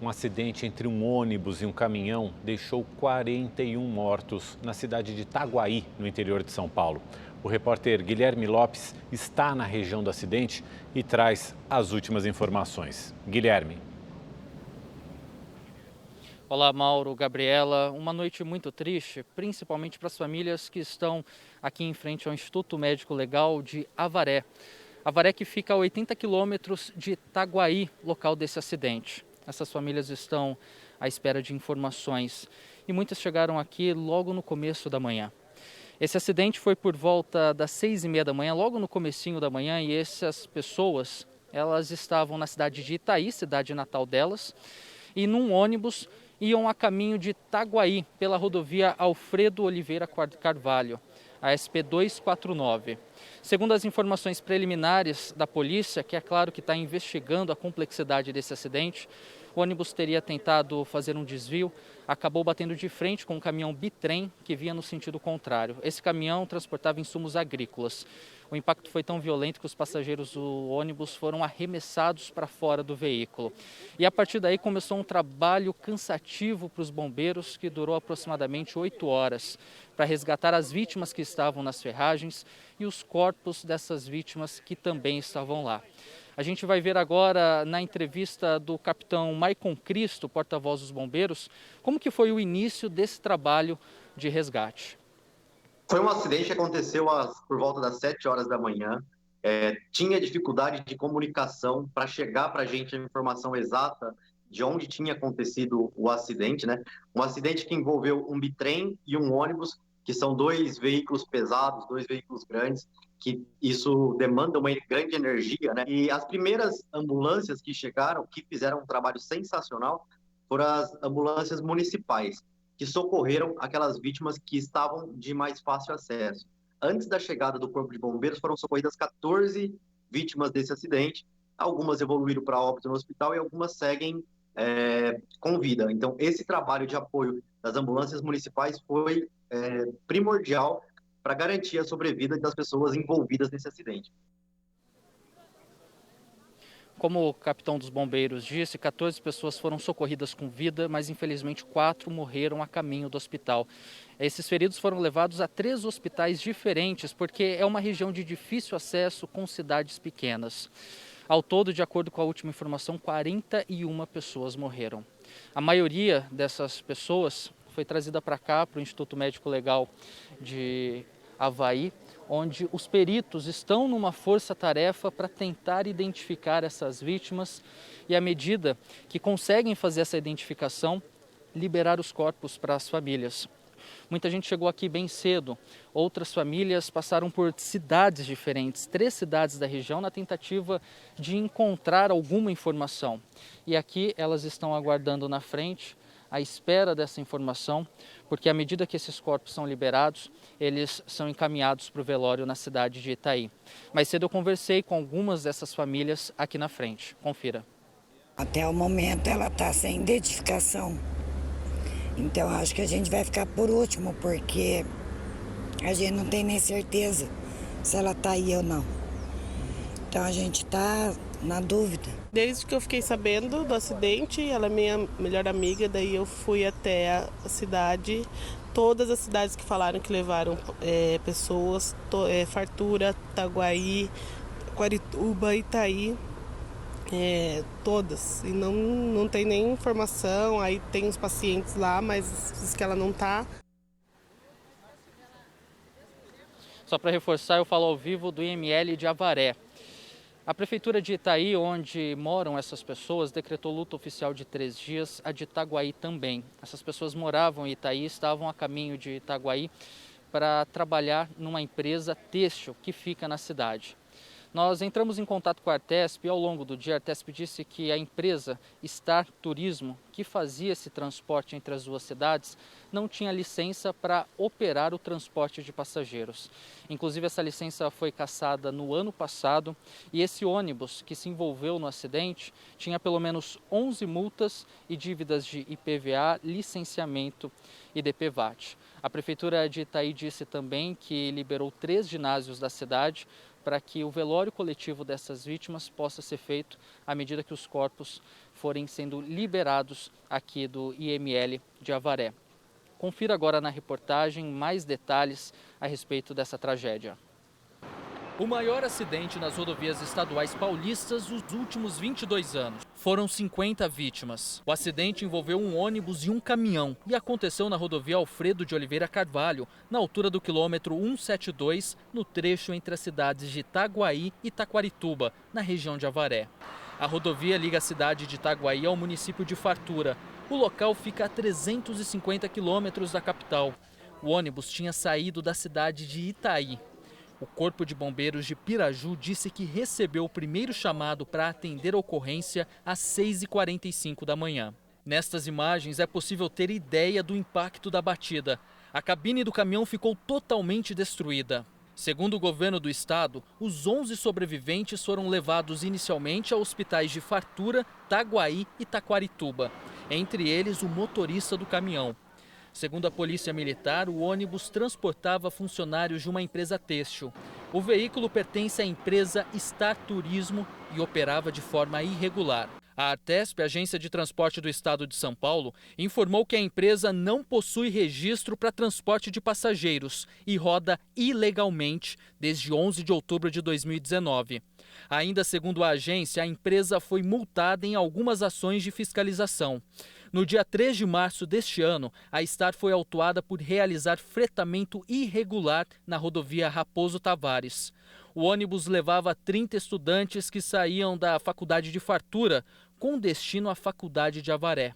Um acidente entre um ônibus e um caminhão deixou 41 mortos na cidade de Itaguaí, no interior de São Paulo. O repórter Guilherme Lopes está na região do acidente e traz as últimas informações. Guilherme. Olá, Mauro, Gabriela. Uma noite muito triste, principalmente para as famílias que estão aqui em frente ao Instituto Médico Legal de Avaré. Avaré que fica a 80 quilômetros de Itaguaí, local desse acidente. Essas famílias estão à espera de informações e muitas chegaram aqui logo no começo da manhã. Esse acidente foi por volta das 6h30 da manhã, logo no comecinho da manhã, e essas pessoas, elas estavam na cidade de Itaí, cidade natal delas, e num ônibus iam a caminho de Itaguaí, pela rodovia Alfredo Oliveira Carvalho, a SP 249. Segundo as informações preliminares da polícia, que é claro que está investigando a complexidade desse acidente, o ônibus teria tentado fazer um desvio, acabou batendo de frente com um caminhão bitrem que vinha no sentido contrário. Esse caminhão transportava insumos agrícolas. O impacto foi tão violento que os passageiros do ônibus foram arremessados para fora do veículo. E a partir daí começou um trabalho cansativo para os bombeiros que durou aproximadamente 8 horas para resgatar as vítimas que estavam nas ferragens e os corpos dessas vítimas que também estavam lá. A gente vai ver agora na entrevista do capitão Maicon Cristo, porta-voz dos bombeiros, como que foi o início desse trabalho de resgate. Foi um acidente que aconteceu por volta das 7 horas da manhã. Tinha dificuldade de comunicação para chegar para a gente a informação exata de onde tinha acontecido o acidente, né? Um acidente que envolveu um bitrem e um ônibus, que são dois veículos pesados, dois veículos grandes, que isso demanda uma grande energia, né? E as primeiras ambulâncias que chegaram, que fizeram um trabalho sensacional, foram as ambulâncias municipais, que socorreram aquelas vítimas que estavam de mais fácil acesso. Antes da chegada do Corpo de Bombeiros, foram socorridas 14 vítimas desse acidente. Algumas evoluíram para óbito no hospital e algumas seguem com vida. Então, esse trabalho de apoio das ambulâncias municipais foi primordial para garantir a sobrevida das pessoas envolvidas nesse acidente. Como o capitão dos bombeiros disse, 14 pessoas foram socorridas com vida, mas infelizmente 4 morreram a caminho do hospital. Esses feridos foram levados a 3 hospitais diferentes, porque é uma região de difícil acesso com cidades pequenas. Ao todo, de acordo com a última informação, 41 pessoas morreram. A maioria dessas pessoas foi trazida para cá, para o Instituto Médico Legal de Avaí, onde os peritos estão numa força-tarefa para tentar identificar essas vítimas e, à medida que conseguem fazer essa identificação, liberar os corpos para as famílias. Muita gente chegou aqui bem cedo, outras famílias passaram por cidades diferentes, 3 cidades da região, na tentativa de encontrar alguma informação. E aqui elas estão aguardando na frente, à espera dessa informação, porque à medida que esses corpos são liberados, eles são encaminhados para o velório na cidade de Itaí. Mais cedo eu conversei com algumas dessas famílias aqui na frente. Confira. Até o momento ela está sem identificação. Então acho que a gente vai ficar por último, porque a gente não tem nem certeza se ela está aí ou não. Então a gente está na dúvida. Desde que eu fiquei sabendo do acidente, ela é minha melhor amiga, daí eu fui até a cidade, todas as cidades que falaram que levaram pessoas, Fartura, Itaguaí, Quarituba, Itaí, todas. E não tem nem informação, aí tem os pacientes lá, mas diz que ela não está. Só para reforçar, eu falo ao vivo do IML de Avaré. A Prefeitura de Itaí, onde moram essas pessoas, decretou luto oficial de 3 dias, a de Itaguaí também. Essas pessoas moravam em Itaí, estavam a caminho de Itaguaí para trabalhar numa empresa têxtil que fica na cidade. Nós entramos em contato com a Artesp e ao longo do dia a Artesp disse que a empresa Star Turismo, que fazia esse transporte entre as duas cidades, não tinha licença para operar o transporte de passageiros. Inclusive essa licença foi cassada no ano passado e esse ônibus que se envolveu no acidente tinha pelo menos 11 multas e dívidas de IPVA, licenciamento e DPVAT. A Prefeitura de Itaí disse também que liberou 3 ginásios da cidade para que o velório coletivo dessas vítimas possa ser feito à medida que os corpos forem sendo liberados aqui do IML de Avaré. Confira agora na reportagem mais detalhes a respeito dessa tragédia. O maior acidente nas rodovias estaduais paulistas dos últimos 22 anos. Foram 50 vítimas. O acidente envolveu um ônibus e um caminhão e aconteceu na rodovia Alfredo de Oliveira Carvalho, na altura do quilômetro 172, no trecho entre as cidades de Itaguaí e Taquarituba, na região de Avaré. A rodovia liga a cidade de Itaguaí ao município de Fartura. O local fica a 350 quilômetros da capital. O ônibus tinha saído da cidade de Itaí. O Corpo de Bombeiros de Piraju disse que recebeu o primeiro chamado para atender a ocorrência às 6h45 da manhã. Nestas imagens é possível ter ideia do impacto da batida. A cabine do caminhão ficou totalmente destruída. Segundo o governo do estado, os 11 sobreviventes foram levados inicialmente a hospitais de Fartura, Taguaí e Taquarituba. Entre eles, o motorista do caminhão. Segundo a Polícia Militar, o ônibus transportava funcionários de uma empresa têxtil. O veículo pertence à empresa Star Turismo e operava de forma irregular. A Artesp, agência de transporte do estado de São Paulo, informou que a empresa não possui registro para transporte de passageiros e roda ilegalmente desde 11 de outubro de 2019. Ainda segundo a agência, a empresa foi multada em algumas ações de fiscalização. No dia 3 de março deste ano, a Star foi autuada por realizar fretamento irregular na rodovia Raposo Tavares. O ônibus levava 30 estudantes que saíam da Faculdade de Fartura com destino à Faculdade de Avaré.